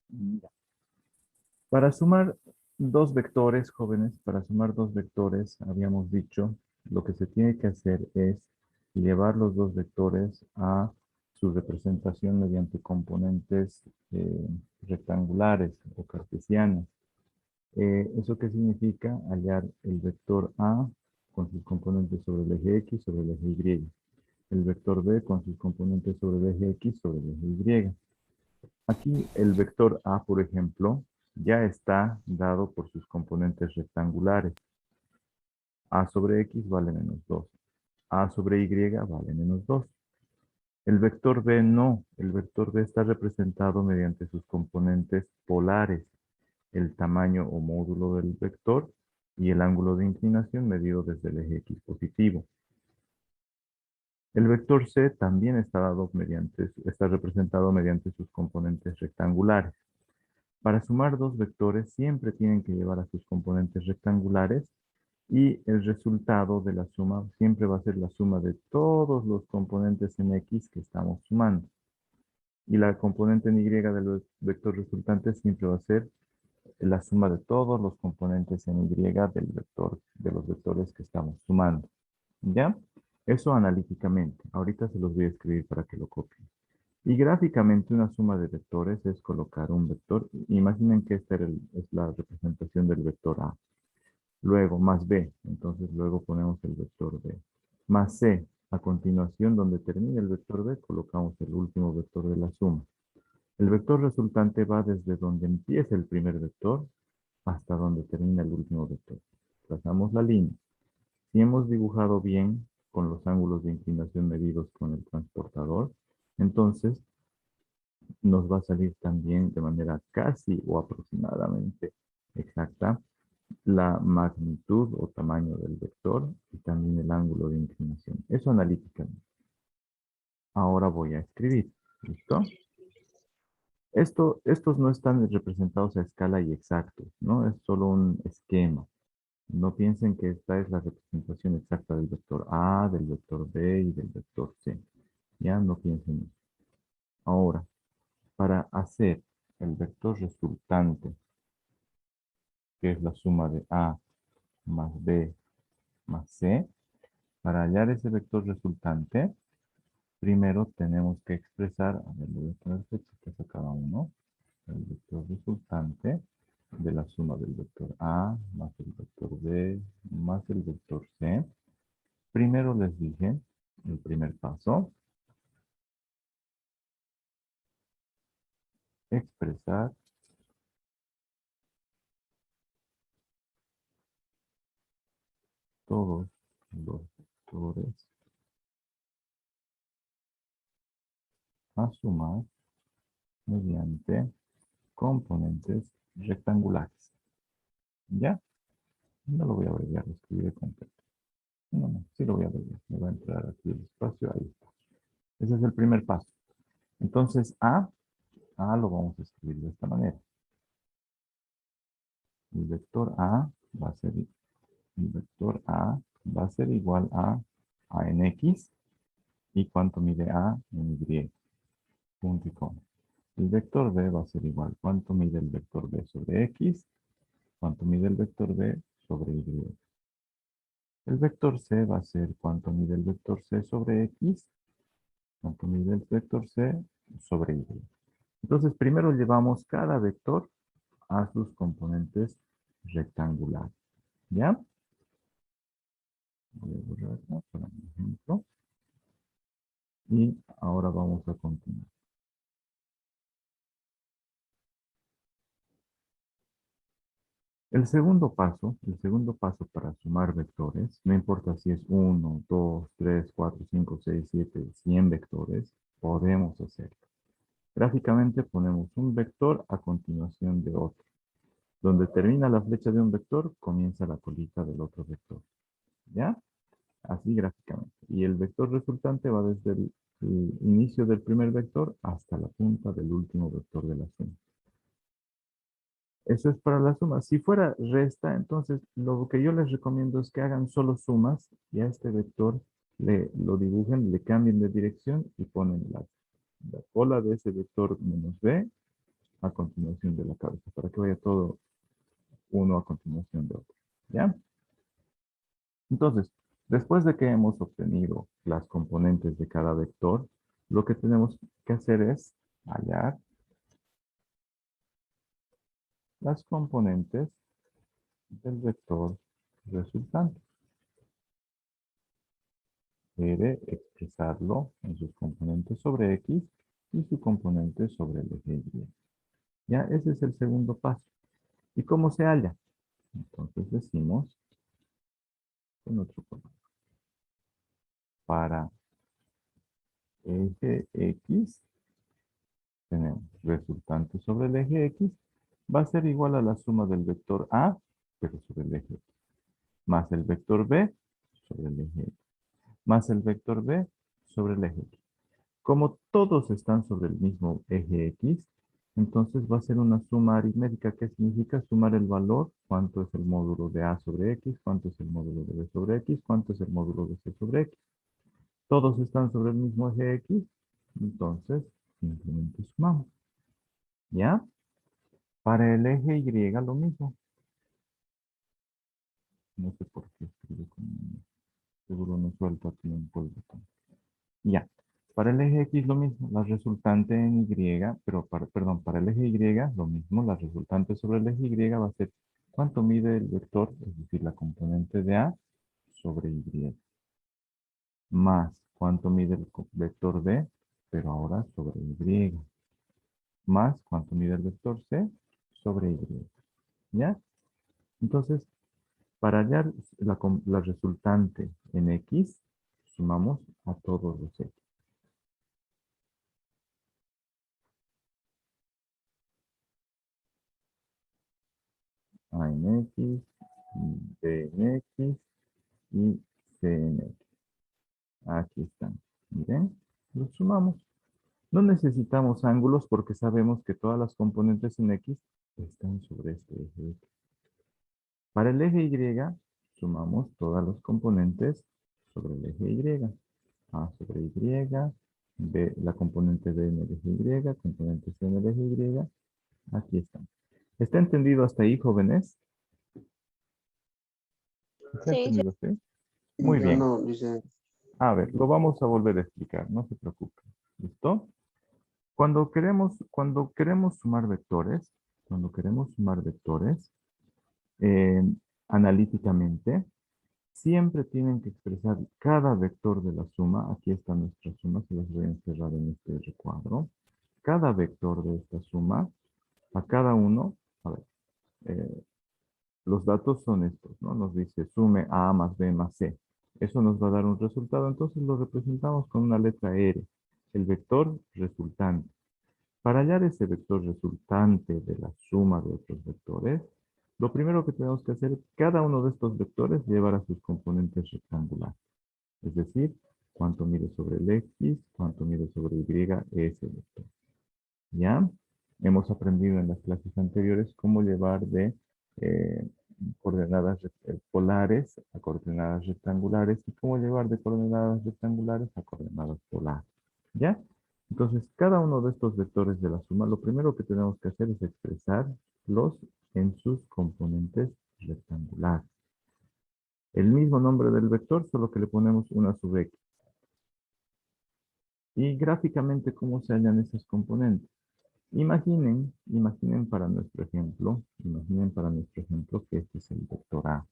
Mira, para sumar dos vectores, jóvenes, para sumar dos vectores, habíamos dicho, lo que se tiene que hacer es llevar los dos vectores a su representación mediante componentes rectangulares o cartesianos. ¿Eso qué significa? Hallar el vector A con sus componentes sobre el eje X sobre el eje Y. El vector B con sus componentes sobre el eje X sobre el eje Y. Aquí el vector A, por ejemplo, ya está dado por sus componentes rectangulares. A sobre X vale menos 2. A sobre Y vale menos 2. El vector B no. El vector B está representado mediante sus componentes polares. El tamaño o módulo del vector y el ángulo de inclinación medido desde el eje X positivo. El vector C también está representado mediante sus componentes rectangulares. Para sumar dos vectores siempre tienen que llevar a sus componentes rectangulares y el resultado de la suma siempre va a ser la suma de todos los componentes en X que estamos sumando. Y la componente en Y del vector resultante siempre va a ser la suma de todos los componentes en Y del vector, de los vectores que estamos sumando. ¿Ya? Eso analíticamente. Ahorita se los voy a escribir para que lo copien. Y gráficamente una suma de vectores es colocar un vector. Imaginen que esta es la representación del vector A. Luego más B. Entonces luego ponemos el vector B. Más C. A continuación, donde termine el vector B, colocamos el último vector de la suma. El vector resultante va desde donde empieza el primer vector hasta donde termina el último vector. Trazamos la línea. Si hemos dibujado bien con los ángulos de inclinación medidos con el transportador, entonces nos va a salir también de manera casi o aproximadamente exacta la magnitud o tamaño del vector y también el ángulo de inclinación. Eso analíticamente. Ahora voy a escribir. ¿Listo? Estos no están representados a escala y exactos, ¿no? Es solo un esquema. No piensen que esta es la representación exacta del vector A, del vector B y del vector C. Ya no piensen eso. Ahora, para hacer el vector resultante, que es la suma de A más B más C, para hallar ese vector resultante, primero tenemos que expresar, a ver, le voy a poner flechitas a cada uno, el vector resultante de la suma del vector A más el vector B más el vector C. Primero les dije, el primer paso, expresar todos los vectores a sumar mediante componentes rectangulares. ¿Ya? No lo voy a abreviar, lo escribiré completo. No, no, sí lo voy a abreviar. Me va a entrar aquí el espacio, ahí está. Ese es el primer paso. Entonces, A lo vamos a escribir de esta manera. El vector A va a ser, el vector A va a ser igual a en X y cuánto mide A en Y. Punto y coma. El vector B va a ser igual. ¿Cuánto mide el vector B sobre X? ¿Cuánto mide el vector B sobre Y? El vector C va a ser cuánto mide el vector C sobre X. ¿Cuánto mide el vector C sobre Y? Entonces, primero llevamos cada vector a sus componentes rectangulares. ¿Ya? Voy a borrar acá para un ejemplo. Y ahora vamos a continuar. El segundo paso para sumar vectores, no importa si es 1, 2, 3, 4, 5, 6, 7, 100 vectores, podemos hacerlo. Gráficamente ponemos un vector a continuación de otro. Donde termina la flecha de un vector, comienza la colita del otro vector. ¿Ya? Así gráficamente. Y el vector resultante va desde el inicio del primer vector hasta la punta del último vector de la suma. Eso es para la suma. Si fuera resta, entonces lo que yo les recomiendo es que hagan solo sumas y a este vector lo dibujen, le cambien de dirección y ponen la cola de ese vector menos b a continuación de la cabeza, para que vaya todo uno a continuación de otro. ¿Ya? Entonces, después de que hemos obtenido las componentes de cada vector, lo que tenemos que hacer es hallar las componentes del vector resultante. Debe expresarlo en sus componentes sobre X y su componente sobre el eje Y. Ya, ese es el segundo paso. ¿Y cómo se halla? Entonces decimos con otro color. Para eje X tenemos resultante sobre el eje X va a ser igual a la suma del vector A, pero sobre el eje X, más el vector B sobre el eje X, más el vector B sobre el eje X. Como todos están sobre el mismo eje X, entonces va a ser una suma aritmética. ¿Qué significa? Sumar el valor, cuánto es el módulo de A sobre X, cuánto es el módulo de B sobre X, cuánto es el módulo de C sobre X. Todos están sobre el mismo eje X, entonces simplemente sumamos. ¿Ya? Para el eje Y lo mismo. No sé por qué escribe con... Seguro no suelto a tiempo el botón. Ya. Para el eje X lo mismo, la resultante en Y, pero perdón, para el eje Y lo mismo, la resultante sobre el eje Y va a ser cuánto mide el vector, es decir, la componente de A sobre Y, más cuánto mide el vector B, pero ahora sobre Y, más cuánto mide el vector C sobre Y. ¿Ya? Entonces, para hallar la resultante en X, sumamos a todos los X. A en X, B en X y C en X. Aquí están. Miren, los sumamos. No necesitamos ángulos porque sabemos que todas las componentes en X están sobre este eje X. Para el eje Y, sumamos todas las componentes sobre el eje Y. A sobre Y, B, la componente B en el eje Y, componente C en el eje Y. Aquí están. ¿Está entendido hasta ahí, jóvenes? ¿Está Sí, sí. entendido usted? Muy Yo bien. no, dice. A ver, lo vamos a volver a explicar, no se preocupen. ¿Listo? Cuando queremos sumar vectores, eh, analíticamente, siempre tienen que expresar cada vector de la suma. Aquí está nuestra suma, se las voy a encerrar en este recuadro. Cada vector de esta suma, a cada uno, a ver, eh, los datos son estos, ¿no? Nos dice sume A más B más C. Eso nos va a dar un resultado, entonces lo representamos con una letra R, el vector resultante. Para hallar ese vector resultante de la suma de otros vectores, lo primero que tenemos que hacer es cada uno de estos vectores llevar a sus componentes rectangulares. Es decir, cuánto mide sobre el X, cuánto mide sobre Y ese vector. ¿Ya? Hemos aprendido en las clases anteriores cómo llevar de eh, coordenadas polares a coordenadas rectangulares y cómo llevar de coordenadas rectangulares a coordenadas polares. ¿Ya? Entonces, cada uno de estos vectores de la suma, lo primero que tenemos que hacer es expresarlos en sus componentes rectangulares. El mismo nombre del vector, solo que le ponemos una sub X. Y gráficamente, ¿cómo se hallan esas componentes? Imaginen imaginen para nuestro ejemplo que este es el vector A.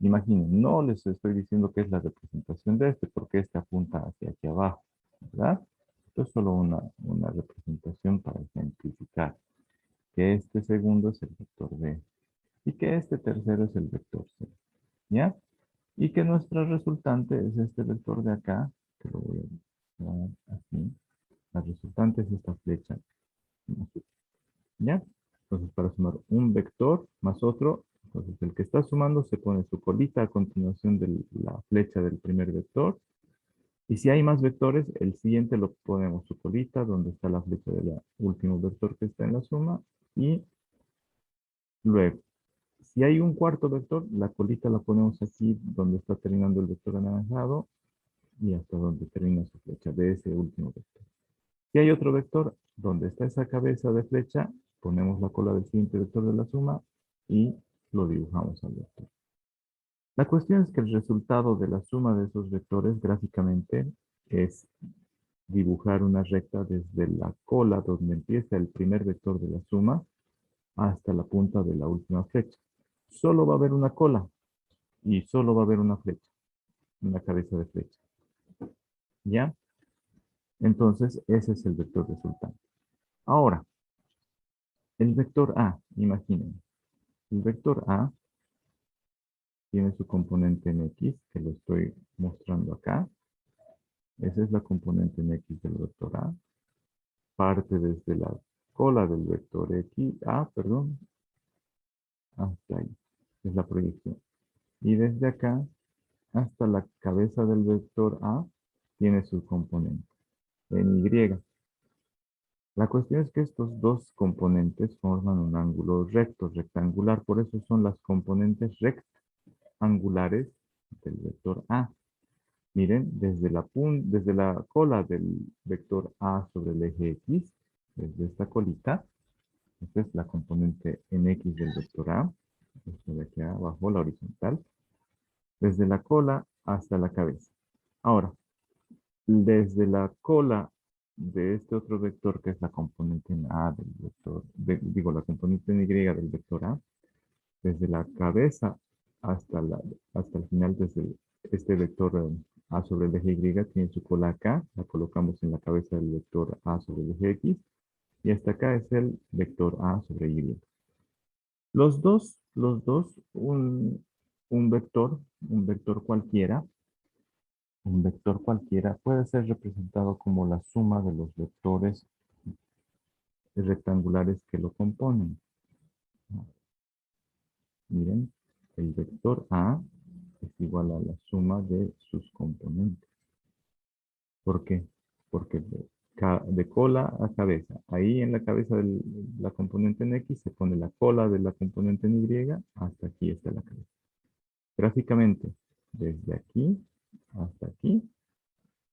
Imaginen, no les estoy diciendo que es la representación de este, porque este apunta hacia aquí abajo, ¿verdad? Esto es solo una representación para ejemplificar que este segundo es el vector B y que este tercero es el vector C, ¿ya? Y que nuestra resultante es este vector de acá, que lo voy a dar así. La resultante es esta flecha, ¿ya? Entonces, para sumar un vector más otro, entonces el que está sumando se pone su colita a continuación de la flecha del primer vector. Y si hay más vectores, el siguiente lo ponemos su colita, donde está la flecha del último vector que está en la suma. Y luego, si hay un cuarto vector, la colita la ponemos aquí, donde está terminando el vector anaranjado, y hasta donde termina su flecha de ese último vector. Si hay otro vector, donde está esa cabeza de flecha, ponemos la cola del siguiente vector de la suma y lo dibujamos al vector. La cuestión es que el resultado de la suma de esos vectores gráficamente es dibujar una recta desde la cola donde empieza el primer vector de la suma hasta la punta de la última flecha. Solo va a haber una cola y solo va a haber una flecha, una cabeza de flecha. ¿Ya? Entonces, ese es el vector resultante. Ahora, el vector A, imaginen. El vector A tiene su componente en X, que lo estoy mostrando acá. Esa es la componente en X del vector A. Parte desde la cola del vector X, perdón, hasta ahí. Es la proyección. Y desde acá hasta la cabeza del vector A tiene su componente en Y. La cuestión es que estos dos componentes forman un ángulo recto, rectangular. Por eso son las componentes rectangulares del vector A. Miren, desde la cola del vector A sobre el eje X, desde esta colita, esta es la componente en X del vector A, esto de aquí abajo, la horizontal, desde la cola hasta la cabeza. Ahora, desde la cola de este otro vector, que es la componente en A del vector, la componente en Y del vector A, desde la cabeza hasta, hasta el final, desde este vector A sobre el eje Y, tiene su cola acá, la colocamos en la cabeza del vector A sobre el eje X, y hasta acá es el vector A sobre Y. Un vector, un vector cualquiera puede ser representado como la suma de los vectores rectangulares que lo componen. Miren, el vector A es igual a la suma de sus componentes. ¿Por qué? Porque de cola a cabeza. Ahí en la cabeza de la componente en X se pone la cola de la componente en Y, hasta aquí está la cabeza. Gráficamente, desde aquí hasta aquí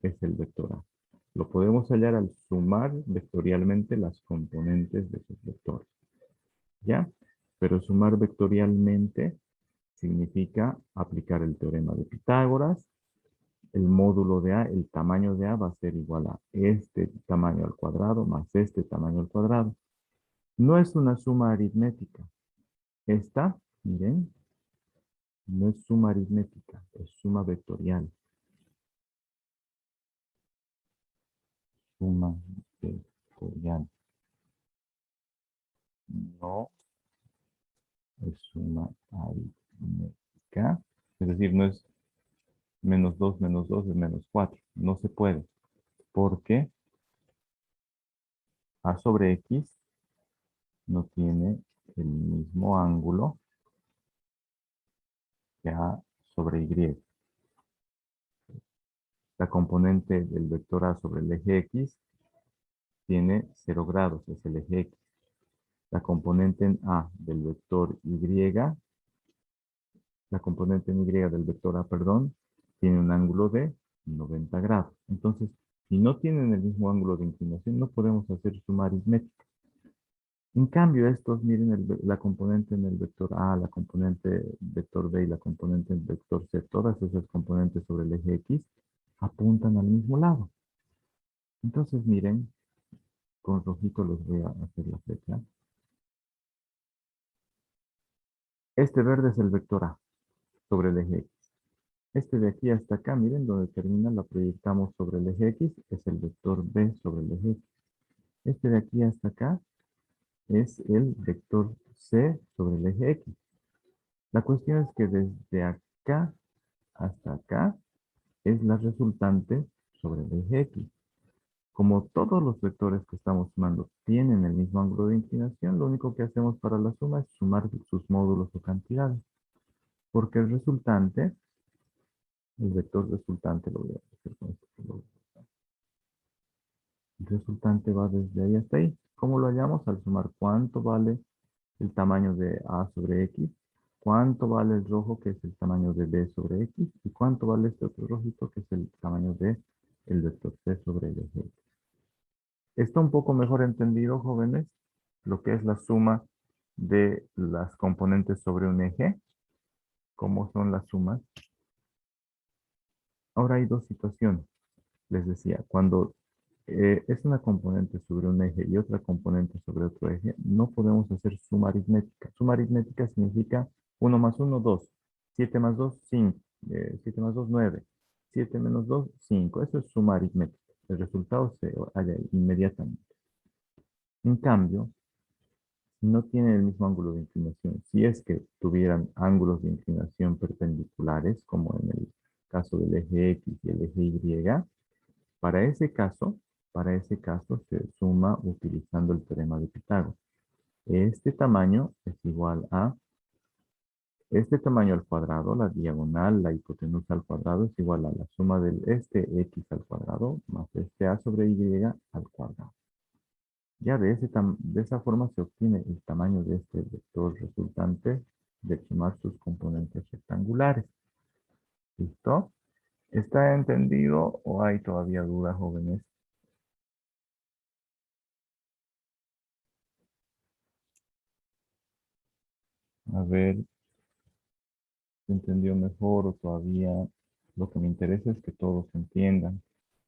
es el vector A. Lo podemos hallar al sumar vectorialmente las componentes de esos vectores. ¿Ya? Pero sumar vectorialmente significa aplicar el teorema de Pitágoras. El módulo de A, el tamaño de A va a ser igual a este tamaño al cuadrado más este tamaño al cuadrado. No es una suma aritmética. Esta, miren, no es suma aritmética, es suma vectorial. Suma vectorial. No es suma aritmética. Es decir, no es menos 2 es menos 4. No se puede. Porque A sobre X no tiene el mismo ángulo que A sobre Y. La componente del vector A sobre el eje X tiene 0 grados, es el eje X. La componente en A del vector Y, la componente en Y del vector A, perdón, tiene un ángulo de 90 grados. Entonces, si no tienen el mismo ángulo de inclinación, no podemos hacer suma aritmética. En cambio, estos, miren la componente en el vector A, la componente vector B y la componente en vector C, todas esas componentes sobre el eje X apuntan al mismo lado. Entonces, miren, con rojito les voy a hacer la flecha. Este verde es el vector A sobre el eje X. Este de aquí hasta acá, miren, donde termina, la proyectamos sobre el eje X, es el vector B sobre el eje X. Este de aquí hasta acá es el vector C sobre el eje X. La cuestión es que desde acá hasta acá es la resultante sobre el eje X. Como todos los vectores que estamos sumando tienen el mismo ángulo de inclinación, lo único que hacemos para la suma es sumar sus módulos o cantidades. Porque el resultante, el vector resultante, lo voy a hacer con este color. El resultante va desde ahí hasta ahí. ¿Cómo lo hallamos? Al sumar cuánto vale el tamaño de A sobre X, cuánto vale el rojo, que es el tamaño de B sobre X, y cuánto vale este otro rojito, que es el tamaño de el vector C sobre el eje X. Está un poco mejor entendido, jóvenes, lo que es la suma de las componentes sobre un eje. ¿Cómo son las sumas? Ahora hay dos situaciones. Les decía, cuando es una componente sobre un eje y otra componente sobre otro eje, no podemos hacer suma aritmética. Suma aritmética significa 1 más 1, 2. 7 más 2, 5. 7 más 2, 9. 7 menos 2, 5. Eso es suma aritmética. El resultado se halla inmediatamente. En cambio, no tienen el mismo ángulo de inclinación. Si es que tuvieran ángulos de inclinación perpendiculares, como en el caso del eje X y el eje Y, para ese caso, se suma utilizando el teorema de Pitágoras. Este tamaño es igual a este tamaño al cuadrado, la diagonal, la hipotenusa al cuadrado es igual a la suma del este X al cuadrado más este A sobre Y al cuadrado. Ya de esa forma se obtiene el tamaño de este vector resultante de sumar sus componentes rectangulares. ¿Listo? ¿Está entendido o hay todavía dudas, jóvenes? A ver, ¿se entendió mejor o todavía? Lo que me interesa es que todos entiendan.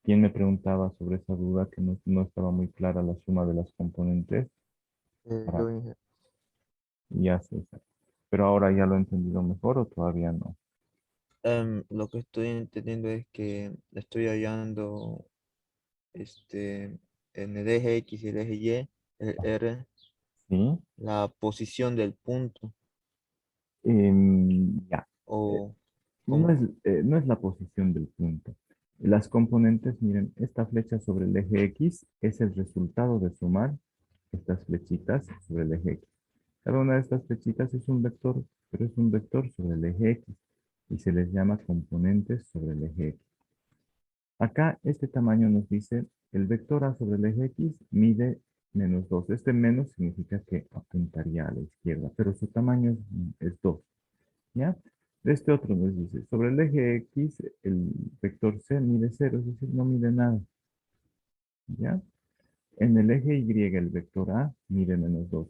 ¿Quién me preguntaba sobre esa duda que no estaba muy clara la suma de las componentes? Para, Yo dije, ya sé. Pero ahora ya lo he entendido mejor o todavía no. lo que estoy entendiendo es que estoy hallando en el eje X y el eje Y, el R, ¿Sí? la posición del punto Ya. Eh, o No cómo. es, no es la posición del punto. Las componentes, miren, esta flecha sobre el eje X es el resultado de sumar estas flechitas sobre el eje X. Cada una de estas flechitas es un vector, pero es un vector sobre el eje X y se les llama componentes sobre el eje X. Acá este tamaño nos dice el vector A sobre el eje X mide -2. Este menos significa que apuntaría a la izquierda, pero su tamaño es 2. ¿Ya? De este otro nos dice, sobre el eje X, el vector C mide 0, es decir, no mide nada. ¿Ya? En el eje Y, el vector A mide -2.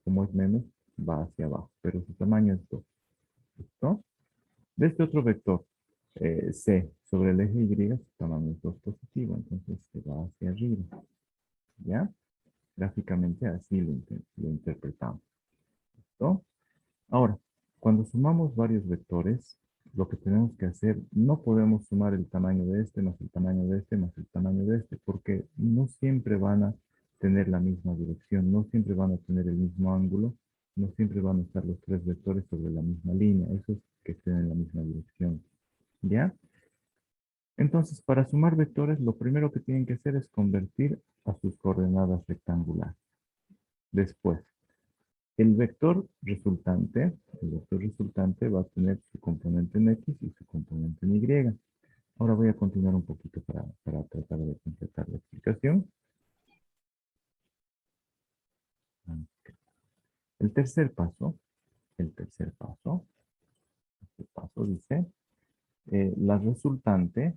Como es menos, va hacia abajo, pero su tamaño es 2. ¿Listo? De este otro vector, C, sobre el eje Y, su tamaño es 2 positivo, entonces se va hacia arriba. ¿Ya? Gráficamente así lo interpretamos. ¿Listo? Ahora, cuando sumamos varios vectores, lo que tenemos que hacer, no podemos sumar el tamaño de este más el tamaño de este más el tamaño de este, porque no siempre van a tener la misma dirección, no siempre van a tener el mismo ángulo, no siempre van a estar los tres vectores sobre la misma línea, eso es que estén en la misma dirección. ¿Ya? Entonces, para sumar vectores, lo primero que tienen que hacer es convertir a sus coordenadas rectangulares. Después, el vector resultante va a tener su componente en X y su componente en Y. Ahora voy a continuar un poquito para tratar de completar la explicación. El tercer paso, el tercer paso, este paso dice, la resultante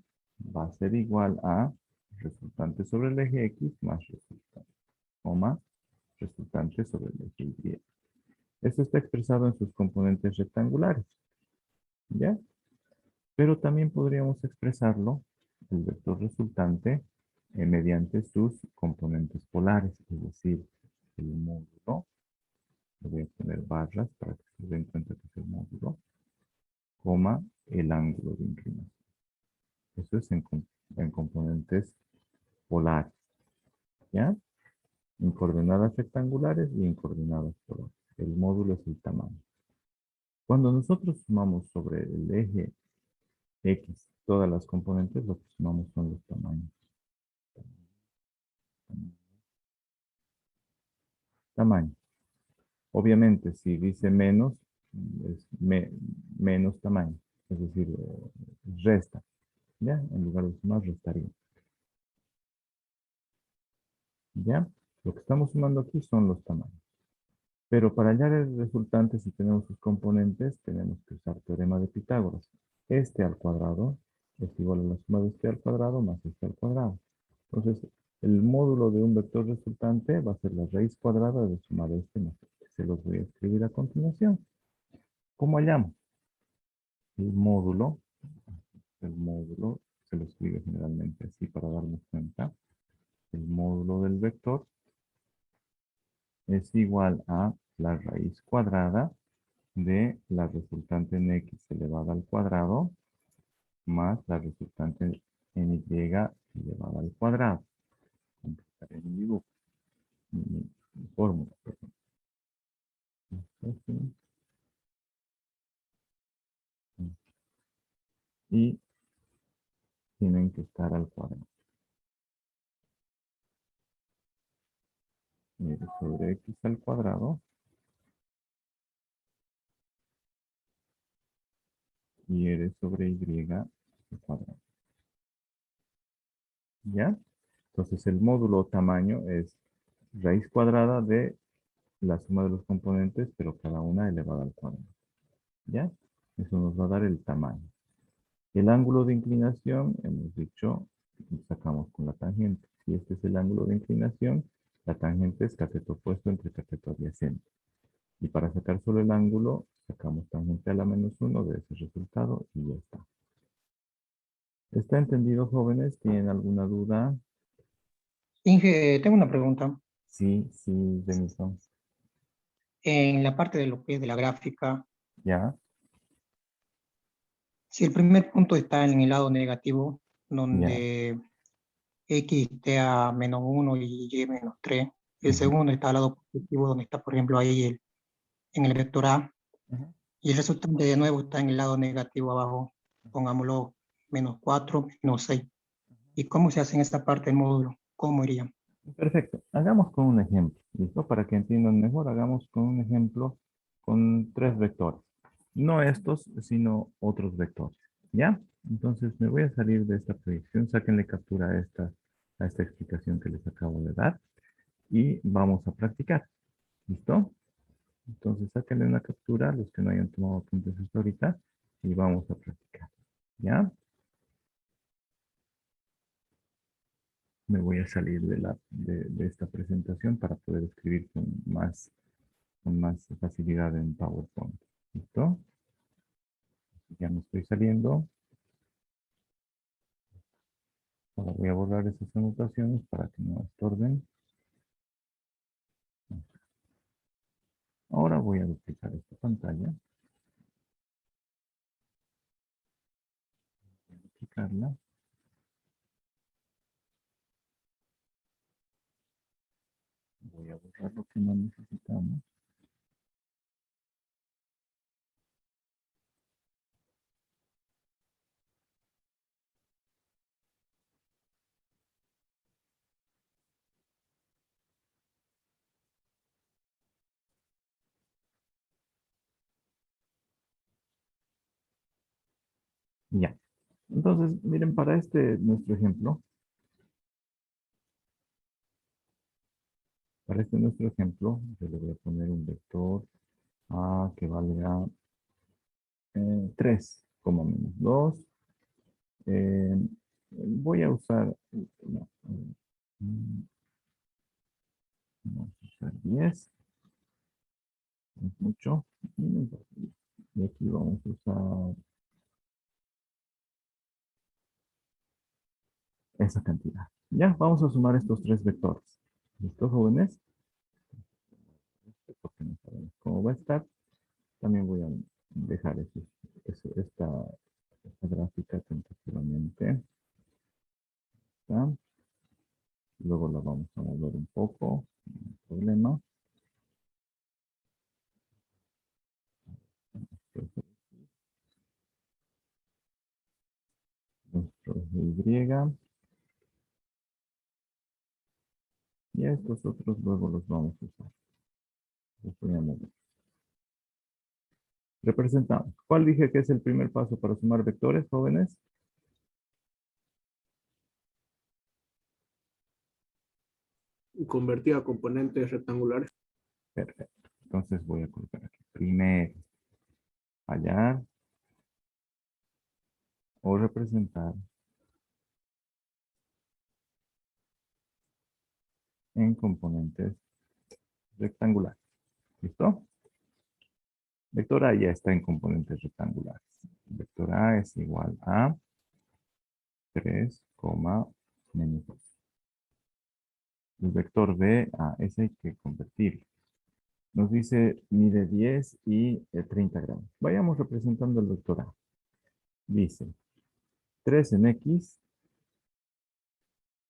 va a ser igual a resultante sobre el eje X más resultante, coma, resultante sobre el eje Y. Esto está expresado en sus componentes rectangulares, ¿ya? Pero también podríamos expresarlo, el vector resultante, mediante sus componentes polares, es decir, el módulo, le voy a poner barras para que se den cuenta que es el módulo, coma, el ángulo de inclinación. Eso es en componentes polares, ¿ya? En coordenadas rectangulares y en coordenadas polares. El módulo es el tamaño. Cuando nosotros sumamos sobre el eje X todas las componentes, lo que sumamos son los tamaños. Tamaño. Obviamente, si dice menos, es menos tamaño. Es decir, resta. ¿Ya? En lugar de sumar, restaría. ¿Ya? Lo que estamos sumando aquí son los tamaños. Pero para hallar el resultante, si tenemos sus componentes, tenemos que usar teorema de Pitágoras. Este al cuadrado es igual a la suma de este al cuadrado más este al cuadrado. Entonces, El módulo de un vector resultante va a ser la raíz cuadrada de sumar este más este. Se los voy a escribir a continuación. ¿Cómo hallamos? El módulo se lo escribe generalmente así para darnos cuenta. El módulo del vector es igual a la raíz cuadrada de la resultante en x elevada al cuadrado más la resultante en y elevada al cuadrado. Completaré mi dibujo, mi fórmula, perdón. Así. Y tienen que estar al cuadrado. R sobre x al cuadrado y R sobre y al cuadrado. ¿Ya? Entonces el módulo tamaño es raíz cuadrada de la suma de los componentes, pero cada una elevada al cuadrado. ¿Ya? Eso nos va a dar el tamaño. El ángulo de inclinación, hemos dicho, sacamos con la tangente. Si este es el ángulo de inclinación, la tangente es cateto opuesto entre cateto adyacente. Y para sacar solo el ángulo, sacamos tangente a la menos 1 de ese resultado y ya está. ¿Está entendido, jóvenes? ¿Tienen alguna duda? Inge, tengo una pregunta. Sí, sí, Denison. En la parte de lo que es de la gráfica, ¿Ya? si el primer punto está en el lado negativo, ¿Ya? donde x esté a -1 y y -3, y el Ujú, segundo está al lado positivo, donde está, por ejemplo, ahí en el vector A, ujú. y el resultante de nuevo está en el lado negativo abajo, pongámoslo -4, -6. ¿Y cómo se hace en esta parte del módulo? ¿Cómo iría? Perfecto. Hagamos con un ejemplo. ¿Listo? Para que entiendan mejor, hagamos con un ejemplo con tres vectores. No estos, sino otros vectores. ¿Ya? Entonces me voy a salir de esta proyección. Sáquenle captura a esta explicación que les acabo de dar. Y vamos a practicar. ¿Listo? Entonces sáquenle una captura, los que no hayan tomado apuntes hasta ahorita. Y vamos a practicar. ¿Ya? Me voy a salir de esta presentación para poder escribir con más facilidad en PowerPoint. ¿Listo? Ya me estoy saliendo. Ahora voy a borrar esas anotaciones para que no estorben. Ahora voy a duplicar esta pantalla. Duplicarla. Voy a borrar lo que no necesitamos. Ya. Entonces, miren, para nuestro ejemplo, yo le voy a poner un vector A que valga 3, como menos 2. Voy a usar, no, vamos a usar 10, es mucho. Y aquí vamos a usar esa cantidad. Ya, vamos a sumar estos tres vectores. ¿Listo, jóvenes? Porque no sabemos cómo va a estar. También voy a dejar esta gráfica tentativamente. ¿Está? Luego la vamos a mover un poco. No hay problema. Nuestro eje Y. Y estos otros luego los vamos a usar. Los voy a mover. Representamos. ¿Cuál dije que es el primer paso para sumar vectores, jóvenes? Convertir a componentes rectangulares. Perfecto. Entonces voy a colocar aquí. Primero, hallar o representar en componentes rectangulares. ¿Listo? Vector A ya está en componentes rectangulares. Vector A es igual a 3, menos 2. El vector B, ese hay que convertirlo. Nos dice mide 10 y 30 grados. Vayamos representando el vector A. Dice 3 en X.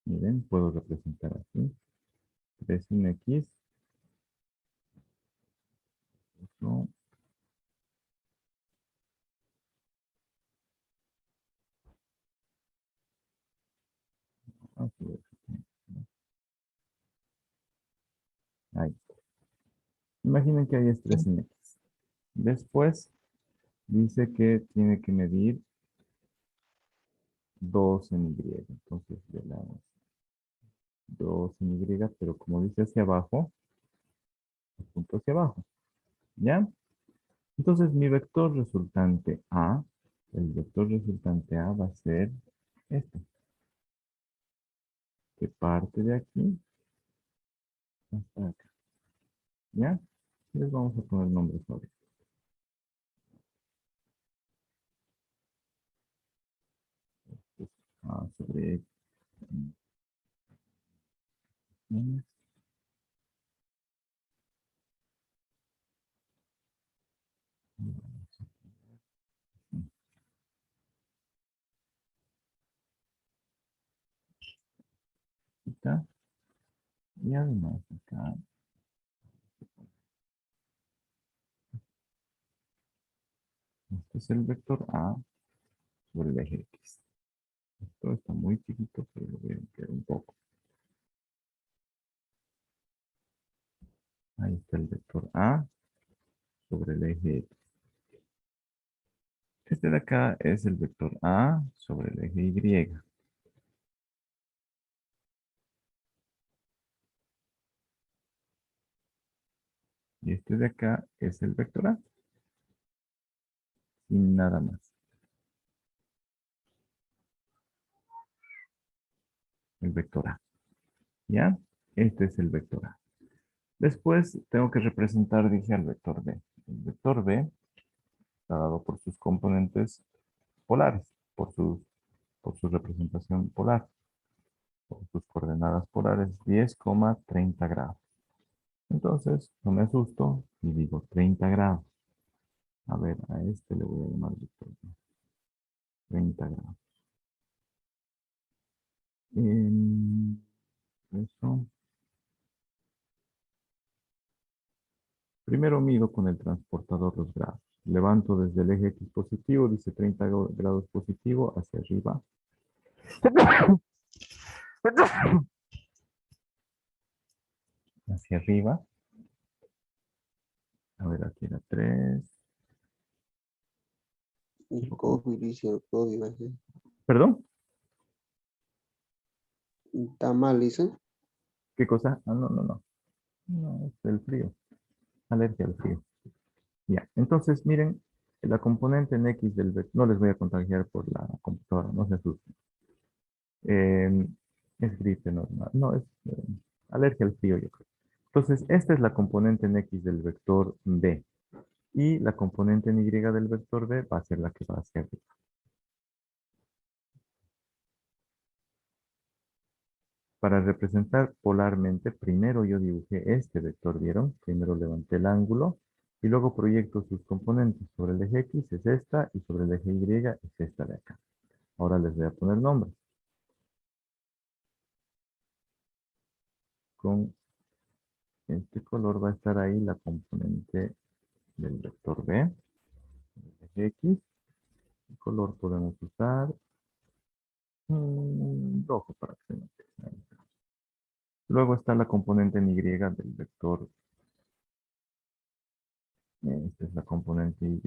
Miren, puedo representar así. 3 en X. Eso. Ahí. Imaginen que hay es 3 en X. Después dice que tiene que medir 2 en Y. Entonces le damos 2 en Y, pero como dice hacia abajo, el punto hacia abajo. ¿Ya? Entonces mi vector resultante A, el vector resultante A va a ser este, que parte de aquí hasta acá. ¿Ya? Les vamos a poner nombres sobre. A sobre X. Y además acá. Este es el vector A sobre el eje X. Esto está muy chiquito, pero lo voy a ampliar un poco. Ahí está el vector A sobre el eje X. Este de acá es el vector A sobre el eje Y. Y este de acá es el vector A. Y nada más. El vector A. ¿Ya? Este es el vector A. Después tengo que representar, dije, al vector B. El vector B está dado por sus componentes polares, por su representación polar, por sus coordenadas polares, 10,30 grados. Entonces, no me asusto y digo 30 grados. A ver, a este le voy a llamar vector B. 30 grados. Eso. Primero mido con el transportador los grados. Levanto desde el eje X positivo, dice 30 grados positivo, hacia arriba. Hacia arriba. A ver, aquí era 3. El COVID, dice el COVID, ¿sí? ¿Perdón? Está mal, dice. ¿Qué cosa? Ah, no, no, no. No, es el frío. Alergia al frío. Ya, entonces miren, la componente en X del vector, no les voy a contagiar por la computadora, no se asusten. Es gripe normal, no, es alergia al frío, yo creo. Entonces, esta es la componente en X del vector B. Y la componente en Y del vector B va a ser la que va hacia arriba. Para representar polarmente, primero yo dibujé este vector, ¿vieron? Primero levanté el ángulo y luego proyecto sus componentes. Sobre el eje X es esta y sobre el eje Y es esta de acá. Ahora les voy a poner nombres. Con este color va a estar ahí la componente del vector B, el eje X. El color podemos usar rojo para que se note. Ahí está. Luego está la componente en Y del vector. Esta es la componente Y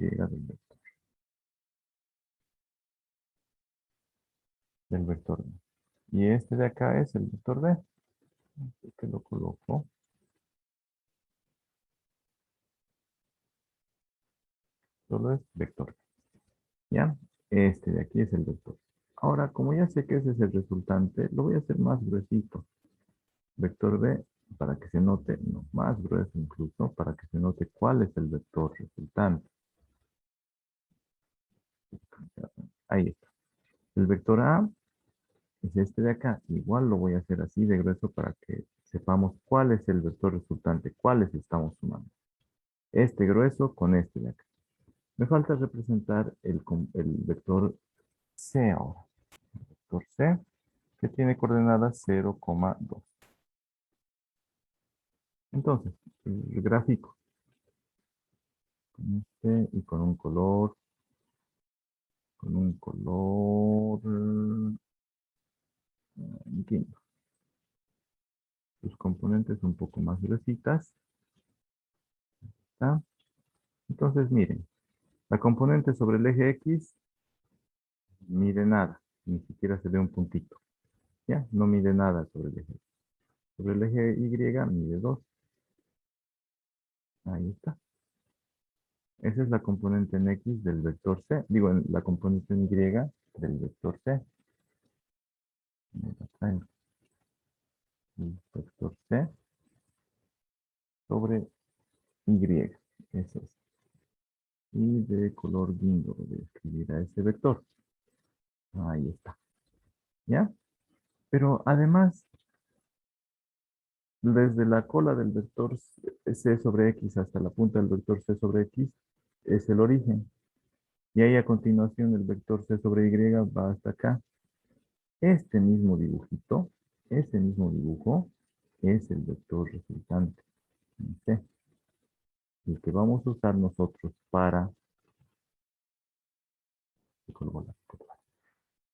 del vector B. Y este de acá es el vector B. Así que lo coloco. Solo es vector. ¿Ya? Este de aquí es el vector. Ahora, como ya sé que ese es el resultante, lo voy a hacer más gruesito. Vector B para que se note, no, más grueso incluso, para que se note cuál es el vector resultante. Ahí está. El vector A es este de acá. Igual lo voy a hacer así de grueso para que sepamos cuál es el vector resultante, cuáles estamos sumando. Este grueso con este de acá. Me falta representar el vector C ahora. El vector C, que tiene coordenadas 0,2. Entonces, el gráfico. Con este y con un color. Quinto. Sus componentes un poco más gruesitas. ¿Está? Entonces, miren. La componente sobre el eje X mide nada. Ni siquiera se ve un puntito. ¿Ya? No mide nada sobre el eje X. Sobre el eje Y mide 2. Ahí está. Esa es la componente en X del vector C. Digo, en la componente en Y del vector C. Me la traigo. El vector C sobre Y. Ese es. Y de color guindo voy a escribir a ese vector. Ahí está. ¿Ya? Pero además, desde la cola del vector C sobre X hasta la punta del vector C sobre X es el origen. Y ahí a continuación el vector C sobre Y va hasta acá. Este mismo dibujito, ese mismo dibujo, es el vector resultante. C. El que vamos a usar nosotros para...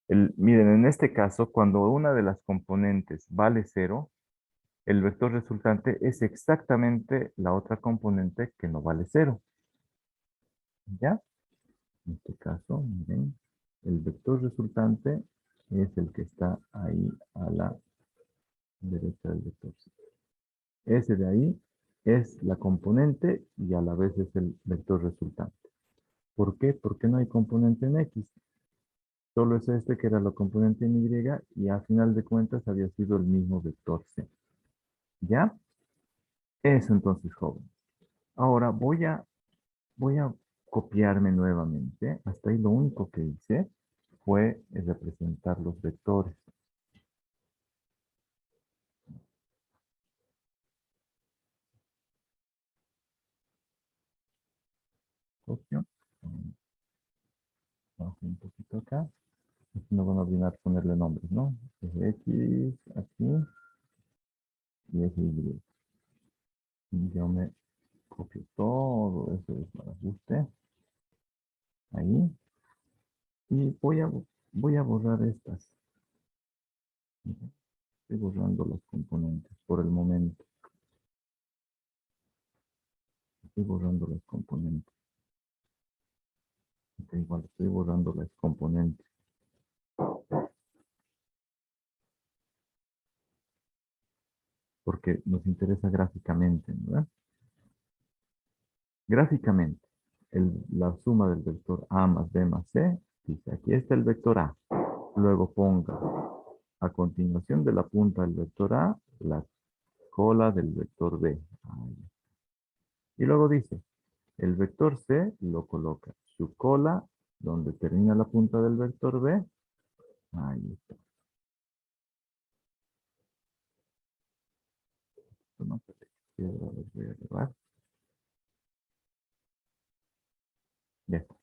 miren, en este caso, cuando una de las componentes vale 0, el vector resultante es exactamente la otra componente que no vale 0. ¿Ya? En este caso, miren, el vector resultante es el que está ahí a la derecha del vector. Ese de ahí es la componente y a la vez es el vector resultante. ¿Por qué? Porque no hay componente en X. Solo es este que era la componente en Y y a final de cuentas había sido el mismo vector C. ¿Ya? Eso entonces, joven. Ahora voy a copiarme nuevamente. Hasta ahí lo único que hice fue representar los vectores. Copio. Bajo un poquito acá. No van a olvidar ponerle nombres, ¿no? Eje X, aquí, y eje Y. Y yo me copio todo eso desbarajuste. Ahí. Y voy a borrar estas. Estoy borrando las componentes por el momento. Estoy borrando las componentes. Igual estoy borrando las componentes. Porque nos interesa gráficamente, ¿verdad? Gráficamente, la suma del vector A más B más C, dice, aquí está el vector A. Luego ponga a continuación de la punta del vector A, la cola del vector B. Ahí. Y luego dice, el vector C lo coloca su cola donde termina la punta del vector B. Ahí está. No sé qué voy a llevar. Ya está.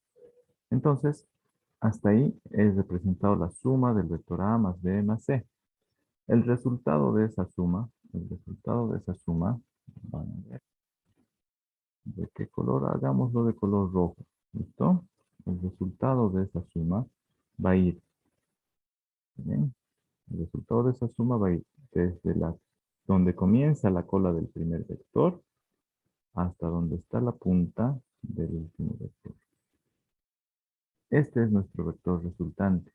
Entonces, hasta ahí es representado la suma del vector A más B más C. El resultado de esa suma, van a ver, ¿de qué color? Hagámoslo de color rojo, ¿listo? El resultado de esa suma va a ir, ¿bien? El resultado de esa suma va a ir desde donde comienza la cola del primer vector hasta donde está la punta del último vector. Este es nuestro vector resultante.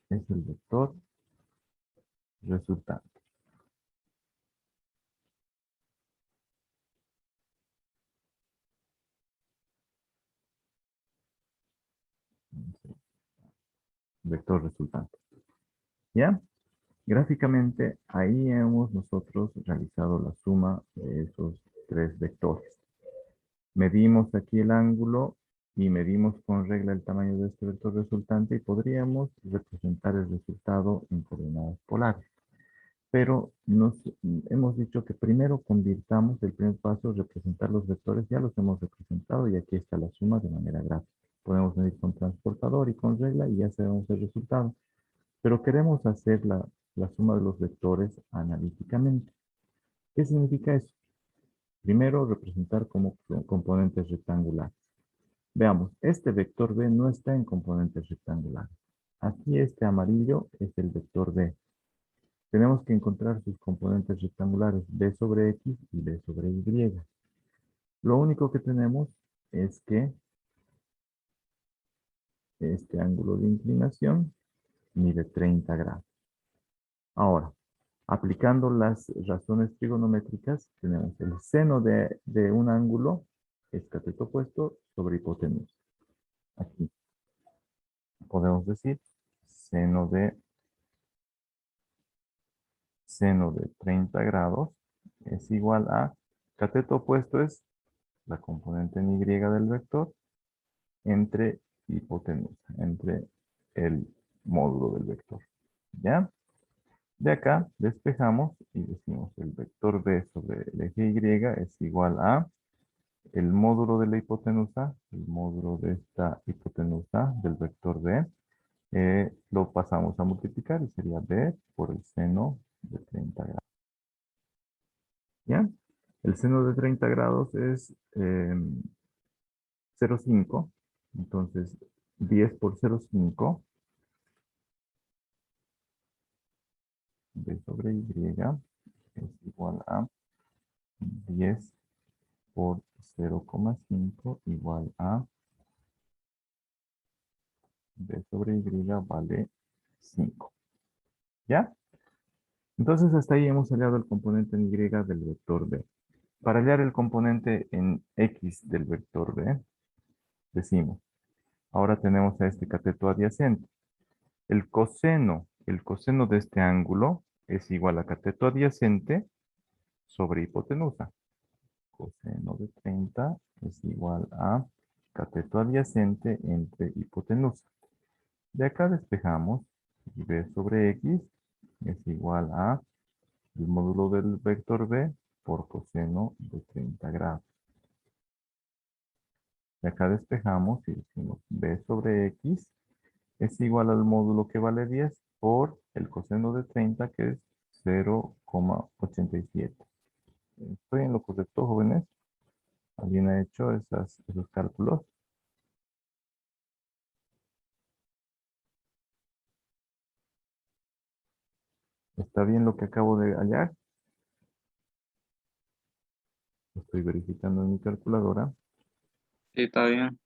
Es el vector resultante. Vector resultante. ¿Ya? Gráficamente, ahí hemos nosotros realizado la suma de esos tres vectores. Medimos aquí el ángulo y medimos con regla el tamaño de este vector resultante y podríamos representar el resultado en coordenadas polares. Pero hemos dicho que primero convirtamos el primer paso, representar los vectores, ya los hemos representado y aquí está la suma de manera gráfica. Podemos medir con transportador y con regla y ya sabemos el resultado. Pero queremos hacer la suma de los vectores analíticamente. ¿Qué significa eso? Primero, representar como componentes rectangulares. Veamos, este vector B no está en componentes rectangulares. Aquí este amarillo es el vector B. Tenemos que encontrar sus componentes rectangulares B sobre X y B sobre Y. Lo único que tenemos es que este ángulo de inclinación mide 30 grados. Ahora, aplicando las razones trigonométricas, tenemos el seno de un ángulo, es cateto opuesto, sobre hipotenusa. Aquí podemos decir seno de 30 grados es igual a, cateto opuesto es la componente en Y del vector, entre hipotenusa, entre el módulo del vector. ¿Ya? De acá despejamos y decimos el vector B sobre el eje Y es igual a el módulo de la hipotenusa, el módulo de esta hipotenusa del vector B, lo pasamos a multiplicar y sería B por el seno de 30 grados. ¿Ya? El seno de 30 grados es 0,5. Entonces, 10 por 0,5, B sobre Y es igual a 10 por 0,5 igual a B sobre Y vale 5. ¿Ya? Entonces, hasta ahí hemos hallado el componente en Y del vector B. Para hallar el componente en X del vector B, decimos, ahora tenemos a este cateto adyacente. El coseno de este ángulo es igual a cateto adyacente sobre hipotenusa. Coseno de 30 es igual a cateto adyacente entre hipotenusa. De acá despejamos y B sobre X es igual a el módulo del vector B por coseno de 30 grados. De acá despejamos y decimos B sobre X es igual al módulo que vale 10 por el coseno de 30 que es 0,87. ¿Estoy en lo correcto, jóvenes? ¿Alguien ha hecho esos cálculos? ¿Está bien lo que acabo de hallar? Estoy verificando en mi calculadora. Sí, está bien.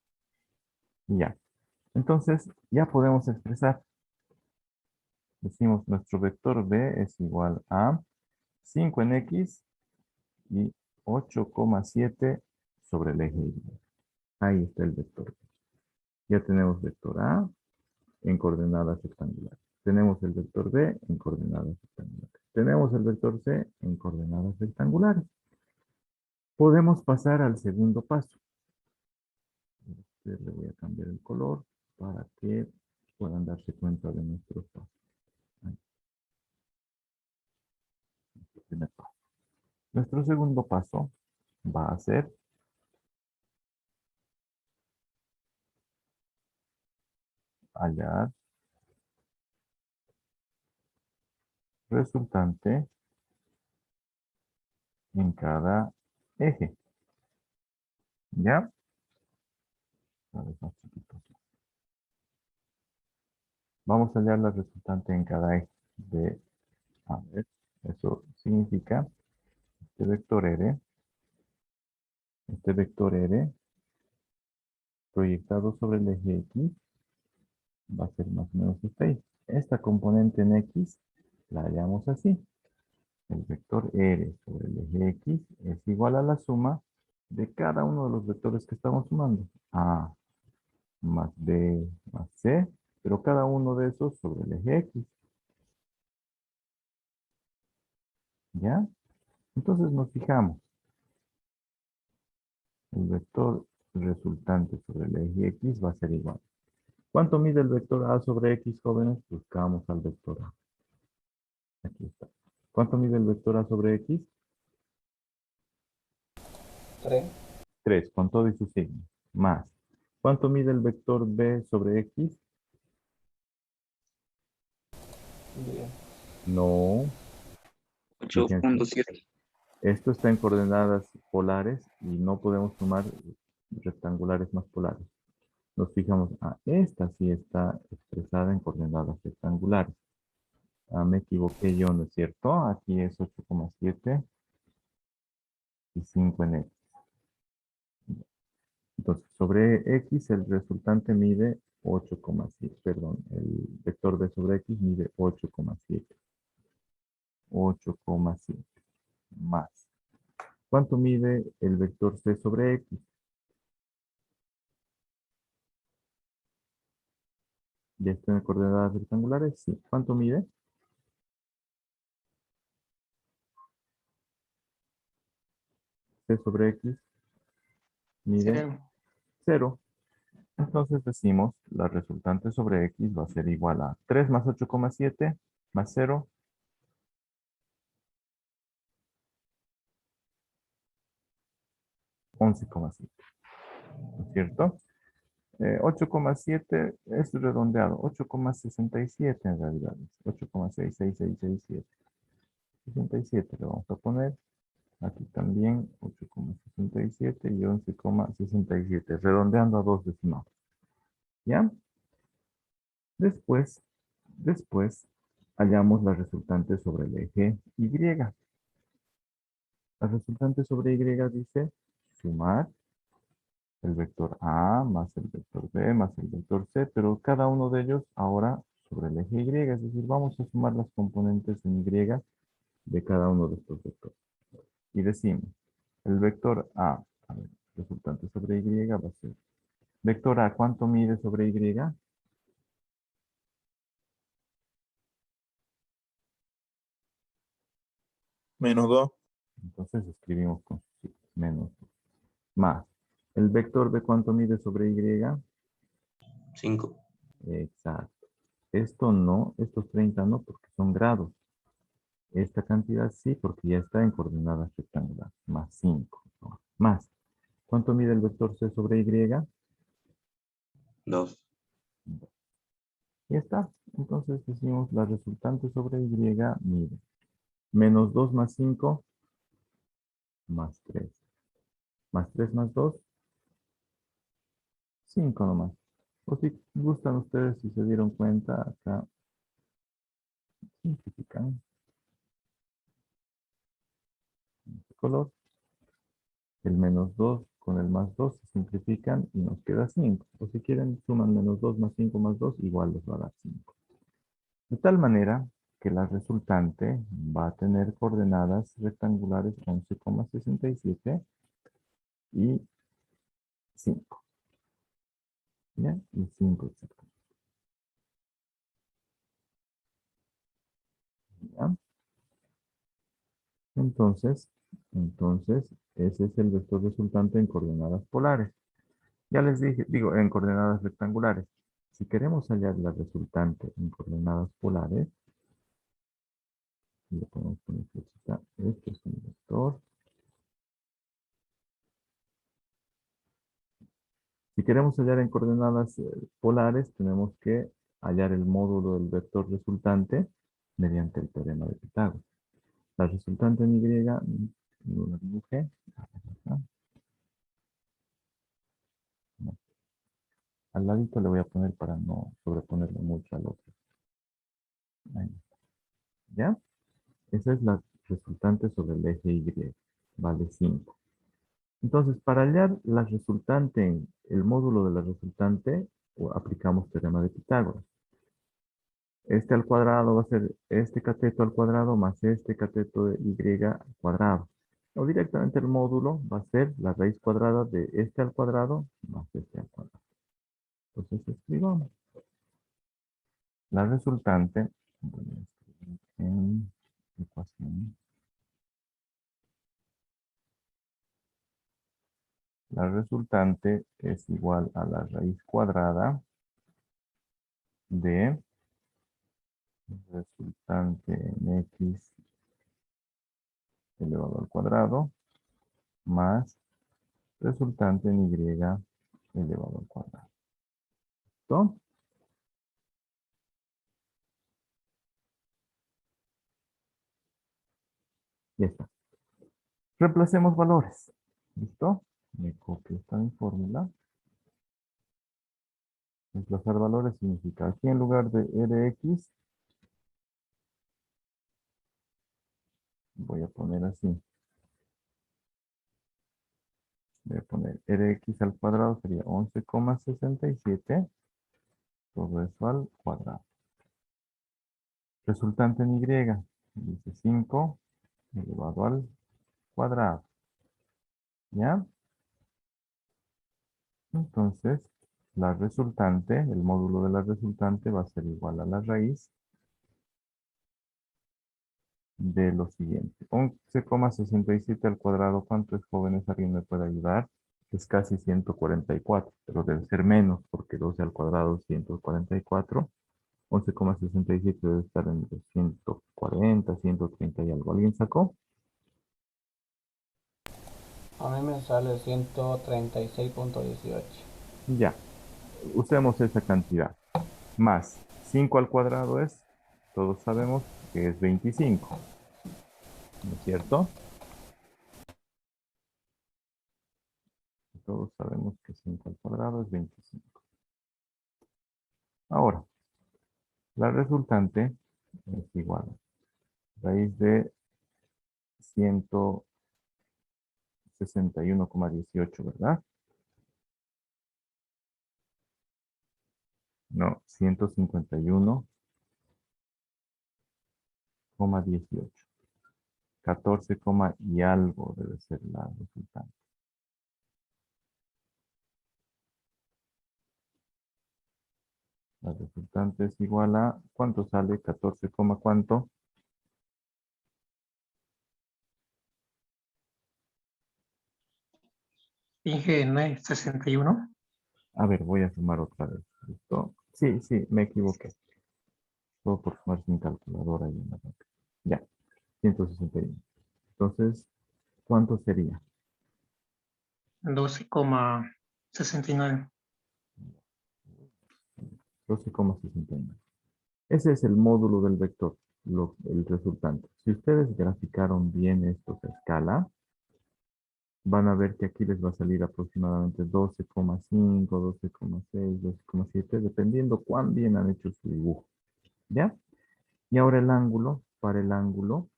Y ya. Entonces, ya podemos expresar. Decimos nuestro vector B es igual a 5 en X y 8,7 sobre el eje Y. Ahí está el vector B. Ya tenemos vector A en coordenadas rectangulares. Tenemos el vector B en coordenadas rectangulares. Tenemos el vector C en coordenadas rectangulares. Podemos pasar al segundo paso. Le voy a cambiar el color para que puedan darse cuenta de nuestros pasos. Ahí. Primer paso. Nuestro segundo paso va a ser hallar resultante en cada eje. ¿Ya? Una vez más chiquito. Vamos a hallar la resultante en cada eje de, a ver, eso significa este vector R proyectado sobre el eje X va a ser más o menos este. Esta componente en X la hallamos así. El vector R sobre el eje X es igual a la suma de cada uno de los vectores que estamos sumando. A más B más C, pero cada uno de esos sobre el eje X. ¿Ya? Entonces nos fijamos. El vector resultante sobre el eje X va a ser igual. ¿Cuánto mide el vector A sobre X, jóvenes? Buscamos al vector A. Aquí está. ¿Cuánto mide el vector A sobre X? 3. 3, con todo y su signo. Más. ¿Cuánto mide el vector B sobre X? 10. No. Fíjense. 8.7. Esto está en coordenadas polares y no podemos sumar rectangulares más polares. Nos fijamos, esta sí está expresada en coordenadas rectangulares. Me equivoqué yo, ¿no es cierto? Aquí es 8,7 y 5 en X. Entonces, sobre X el resultante mide 8,7, perdón, el vector B sobre X mide 8,7. 8,7 más. ¿Cuánto mide el vector C sobre X? ¿Ya está en coordenadas rectangulares? Sí. ¿Cuánto mide? C sobre X mide 0. 0. Entonces decimos, la resultante sobre X va a ser igual a 3 más 8,7 más 0. 11,7. ¿No es cierto? 8,7 es redondeado. 8,67 en realidad. 8,66667. 67 le vamos a poner. Aquí también 8,67 y 11,67. Redondeando a dos decimales. ¿Ya? Después hallamos la resultante sobre el eje Y. La resultante sobre Y dice sumar el vector A más el vector B más el vector C, pero cada uno de ellos ahora sobre el eje Y, es decir, vamos a sumar las componentes en Y de cada uno de estos vectores. Y decimos, el vector a ver, resultante sobre Y va a ser, vector A, ¿cuánto mide sobre Y? -2. Entonces escribimos con menos más. El vector B, ¿cuánto mide sobre Y? 5. Exacto. Esto no, estos 30 no, porque son grados. Esta cantidad sí, porque ya está en coordenadas rectangulares. Más 5. Más. ¿Cuánto mide el vector C sobre Y? 2. Ya está. Entonces decimos la resultante sobre Y mide menos 2 más 5 más 3. Más 3 más 2, 5 nomás. O si gustan ustedes, si se dieron cuenta, acá simplifican este color. El menos 2 con el más 2 se simplifican y nos queda 5. O si quieren, suman menos 2 más 5 más 2, igual les va a dar 5. De tal manera que la resultante va a tener coordenadas rectangulares 11,67 y 5. ¿Ya? Y 5 exactamente. ¿Ya? Entonces, ese es el vector resultante en coordenadas polares. Ya les dije, digo, en coordenadas rectangulares. Si queremos hallar la resultante en coordenadas polares, le podemos poner flechita, este es un vector. Si queremos hallar en coordenadas polares, tenemos que hallar el módulo del vector resultante mediante el teorema de Pitágoras. La resultante en Y, no la dibujé. No. Al ladito le voy a poner para no sobreponerle mucho al otro. Ahí. ¿Ya? Esa es la resultante sobre el eje Y. Vale 5. Entonces, para hallar la resultante, el módulo de la resultante, aplicamos teorema de Pitágoras. Este al cuadrado va a ser este cateto al cuadrado más este cateto de Y al cuadrado. O directamente el módulo va a ser la raíz cuadrada de este al cuadrado más este al cuadrado. Entonces escribamos. La resultante, voy a escribir en ecuación, La resultante es igual a la raíz cuadrada de resultante en x elevado al cuadrado más resultante en y elevado al cuadrado. ¿Listo? Ya está. Reemplacemos valores. ¿Listo? Me copio esta mi fórmula. Reemplazar valores significa aquí en lugar de Rx, voy a poner así. Voy a poner Rx al cuadrado sería 11,67. Todo eso al cuadrado. Resultante en y, dice 5 elevado al cuadrado. ¿Ya? Entonces, la resultante, el módulo de la resultante va a ser igual a la raíz de lo siguiente. 11,67 al cuadrado. ¿Cuántos jóvenes alguien me puede ayudar? Es casi 144, pero debe ser menos porque 12 al cuadrado es 144. 11,67 debe estar en 140, 130 y algo. ¿Alguien sacó? A mí me sale 136.18. Ya. Usemos esa cantidad. Más 5 al cuadrado es, todos sabemos que es 25. ¿No es cierto? Todos sabemos que 5 al cuadrado es 25. Ahora, la resultante es igual a raíz de 161,18, ¿verdad? No, 151,18. 14, y algo debe ser la resultante. La resultante es igual a, ¿cuánto sale? 14, ¿cuánto? Dije, no es 61. A ver, voy a sumar otra vez. ¿Listo? Sí, sí, me equivoqué. Todo por sumar sin calculadora y una máquina. Ya, 161. Entonces, ¿cuánto sería? 12,69. 12,69. Ese es el módulo del vector, el resultante. Si ustedes graficaron bien esto a escala, van a ver que aquí les va a salir aproximadamente 12,5, 12,6, 12,7, dependiendo cuán bien han hecho su dibujo. ¿Ya? Y ahora el ángulo, para el ángulo,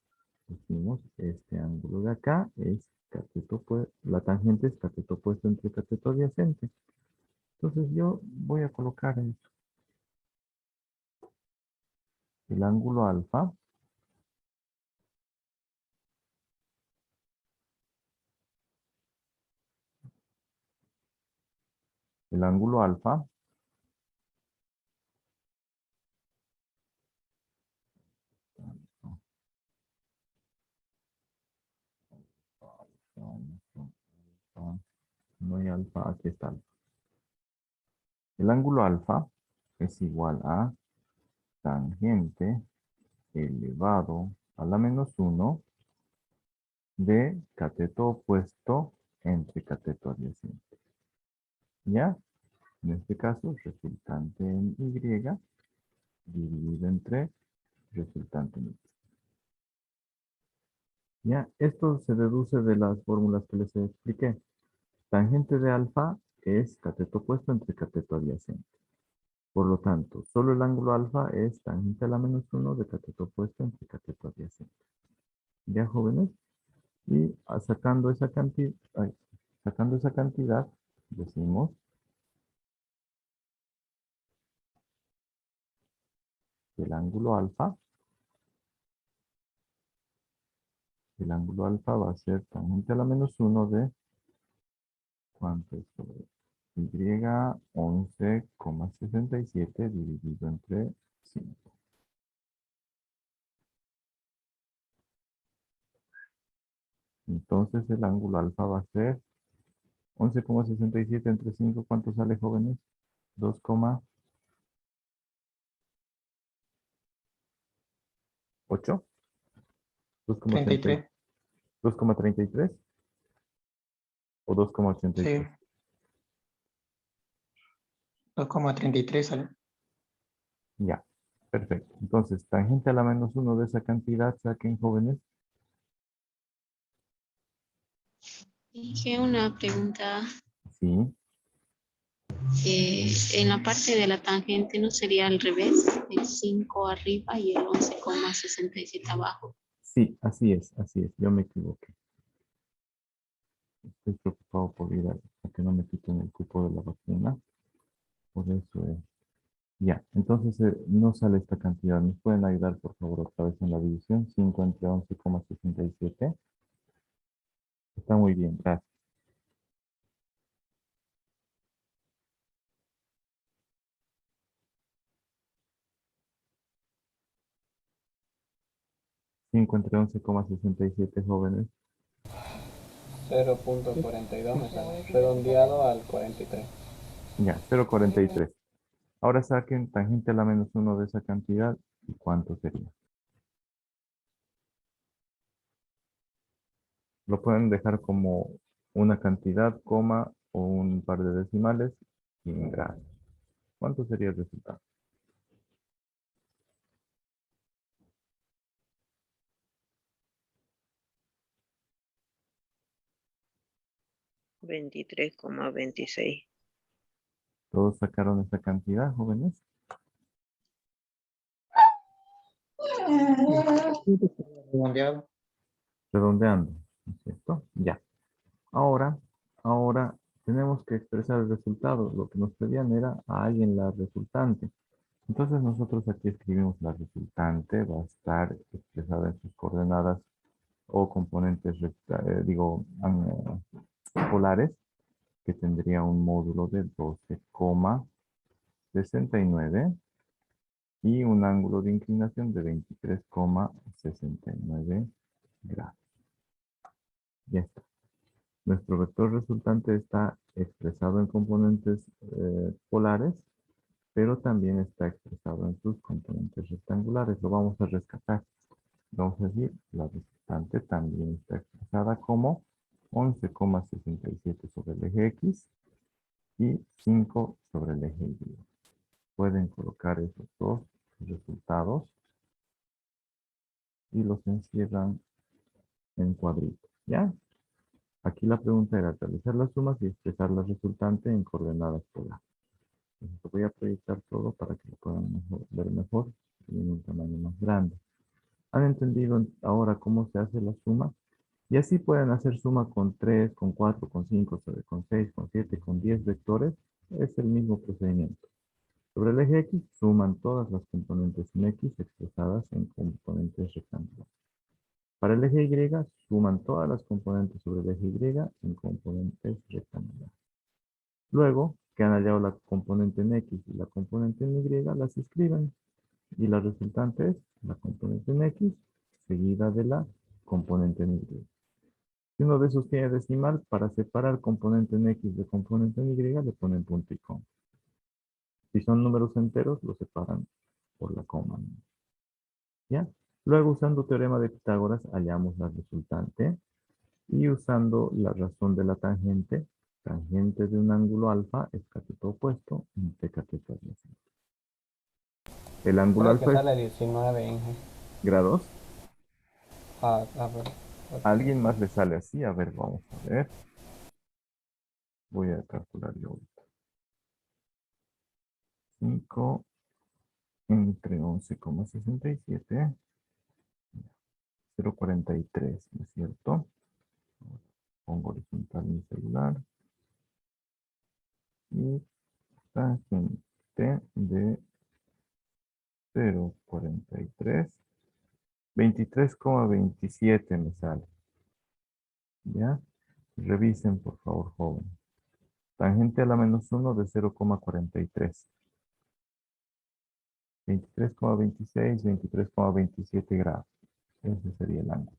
decimos, este ángulo de acá es cateto opuesto, la tangente es cateto opuesto entre cateto adyacente. Entonces yo voy a colocar el ángulo alfa. El ángulo alfa no hay alfa, aquí está alfa. El ángulo alfa es igual a tangente elevado a la menos 1 de cateto opuesto entre cateto adyacente. ¿Ya? En este caso, resultante en Y dividido entre resultante en X. ¿Ya? Esto se deduce de las fórmulas que les expliqué. Tangente de alfa es cateto opuesto entre cateto adyacente. Por lo tanto, solo el ángulo alfa es tangente a la menos 1 de cateto opuesto entre cateto adyacente. ¿Ya, jóvenes? Y sacando esa cantidad, decimos que el ángulo alfa va a ser tangente a la menos 1 de, ¿cuánto es sobre Y? 11,67 dividido entre 5. Entonces el ángulo alfa va a ser 11,67 entre 5, ¿cuánto sale, jóvenes? 2,8. 33. 2,33 o 2,83. Sí. 2,33 sale. Ya, perfecto. Entonces, tangente a la -1 de esa cantidad, saquen, jóvenes. Dije una pregunta. Sí, En la parte de la tangente no sería al revés, el 5 arriba y el 11,67 abajo. sí, así es, así es. Yo me equivoqué. Estoy preocupado por ir a que no me quiten el cupo de la vacuna. Por eso es. Ya, entonces no sale esta cantidad. ¿Nos pueden ayudar, por favor, otra vez en la división? 5 entre 11,67. Está muy bien, gracias. Cinco entre 11,67, jóvenes. 0.42 me sale. Redondeado al 43. Ya, 0,43. Ahora saquen tangente a la -1 de esa cantidad. ¿Y cuánto sería? Lo pueden dejar como una cantidad, coma o un par de decimales y en grados. ¿Cuánto sería el resultado? $23,26. ¿Todos sacaron esa cantidad, jóvenes? Redondeado. Redondeando, ¿no es cierto? Ya. Ahora tenemos que expresar el resultado. Lo que nos pedían era a alguien la resultante. Entonces nosotros aquí escribimos la resultante. Va a estar expresada en sus coordenadas o componentes, polares, que tendría un módulo de 12,69 y un ángulo de inclinación de 23,69 grados. Ya está. Nuestro vector resultante está expresado en componentes polares, pero también está expresado en sus componentes rectangulares. Lo vamos a rescatar. Vamos a decir, la resultante también está expresada como 11,67 sobre el eje X y 5 sobre el eje Y. Pueden colocar esos dos resultados y los encierran en cuadritos, ¿ya? Aquí la pregunta era realizar las sumas y expresar la resultante en coordenadas polares. Entonces voy a proyectar todo para que lo puedan ver mejor y en un tamaño más grande. ¿Han entendido ahora cómo se hace la suma? Y así pueden hacer suma con 3, con 4, con 5, con 6, con 7, con 10 vectores. Es el mismo procedimiento. Sobre el eje X suman todas las componentes en X expresadas en componentes rectangulares. Para el eje Y suman todas las componentes sobre el eje Y en componentes rectangulares. Luego, que han hallado la componente en X y la componente en Y, las escriben. Y la resultante es la componente en X seguida de la componente en Y. Si uno de esos tiene decimal, para separar componente en X de componente en Y, le ponen punto y coma. Si son números enteros, los separan por la coma. ¿Ya? Luego, usando teorema de Pitágoras, hallamos la resultante. Y usando la razón de la tangente de un ángulo alfa es cateto opuesto entre cateto adyacente. El ángulo Creo que alfa es sale 19, Inge. grados. A ver. ¿A alguien más le sale así? A ver, vamos a ver. Voy a calcular yo ahorita. 5 entre 11,67. 0,43, ¿no es cierto? Pongo horizontal mi celular. Y tangente de 0,43. 23,27 me sale. ¿Ya? Revisen, por favor, joven. Tangente a la -1 de 0,43. 23,26, 23,27 grados. Ese sería el ángulo.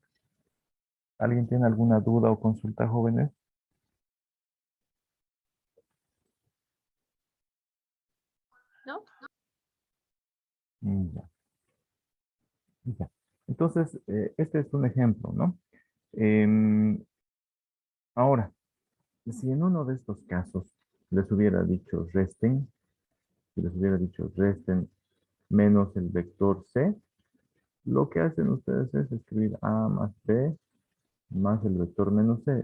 ¿Alguien tiene alguna duda o consulta, jóvenes? Ya. Ya. Entonces, este es un ejemplo, ¿no? Em, ahora, si en uno de estos casos les hubiera dicho resten, si les hubiera dicho resten menos el vector C, lo que hacen ustedes es escribir A más B más el vector menos C.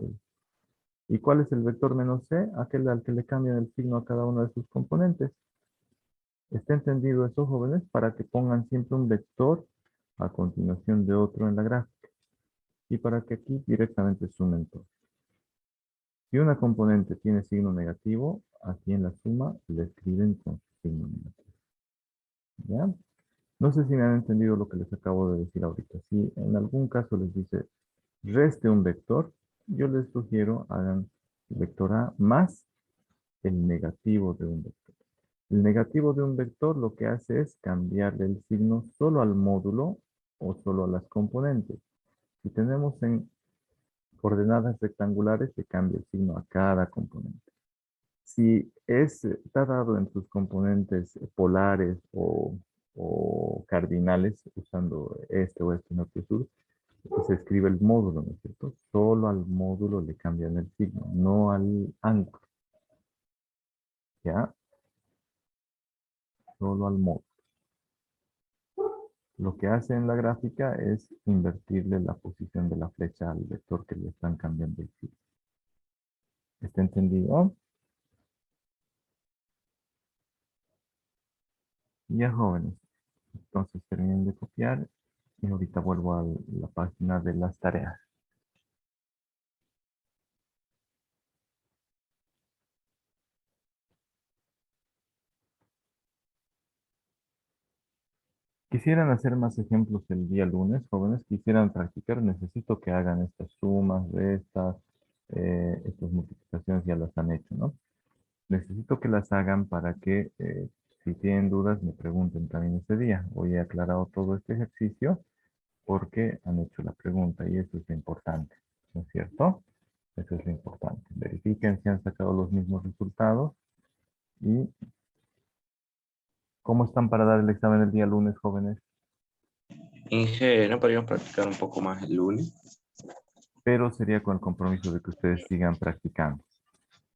¿Y cuál es el vector menos C? Aquel al que le cambian el signo a cada uno de sus componentes. ¿Está entendido eso, jóvenes? Para que pongan siempre un vector a continuación de otro en la gráfica. Y para que aquí directamente sumen todo. Si una componente tiene signo negativo, aquí en la suma le escriben con signo negativo. ¿Ya? No sé si me han entendido lo que les acabo de decir ahorita. Si en algún caso les dice reste un vector, yo les sugiero hagan el vector A más el negativo de un vector. El negativo de un vector lo que hace es cambiarle el signo solo al módulo o solo a las componentes. Si tenemos en coordenadas rectangulares, se cambia el signo a cada componente. Si está dado en sus componentes polares o cardinales, usando este, oeste, norte, sur, pues se escribe el módulo, ¿no es cierto? Solo al módulo le cambian el signo, no al ángulo. ¿Ya? Solo al módulo. Lo que hace en la gráfica es invertirle la posición de la flecha al vector que le están cambiando el signo. ¿Está entendido? Ya, jóvenes. Entonces terminen de copiar y ahorita vuelvo a la página de las tareas. Quisieran hacer más ejemplos el día lunes, jóvenes. Quisieran practicar. Necesito que hagan estas sumas, restas, estas multiplicaciones ya las han hecho, ¿no? Necesito que las hagan para que si tienen dudas me pregunten también ese día. Hoy he aclarado todo este ejercicio porque han hecho la pregunta y eso es lo importante, ¿no es cierto? Eso es lo importante. Verifiquen si han sacado los mismos resultados y cómo están para dar el examen el día lunes, jóvenes. Inge, ¿no podríamos practicar un poco más el lunes? Pero sería con el compromiso de que ustedes sigan practicando.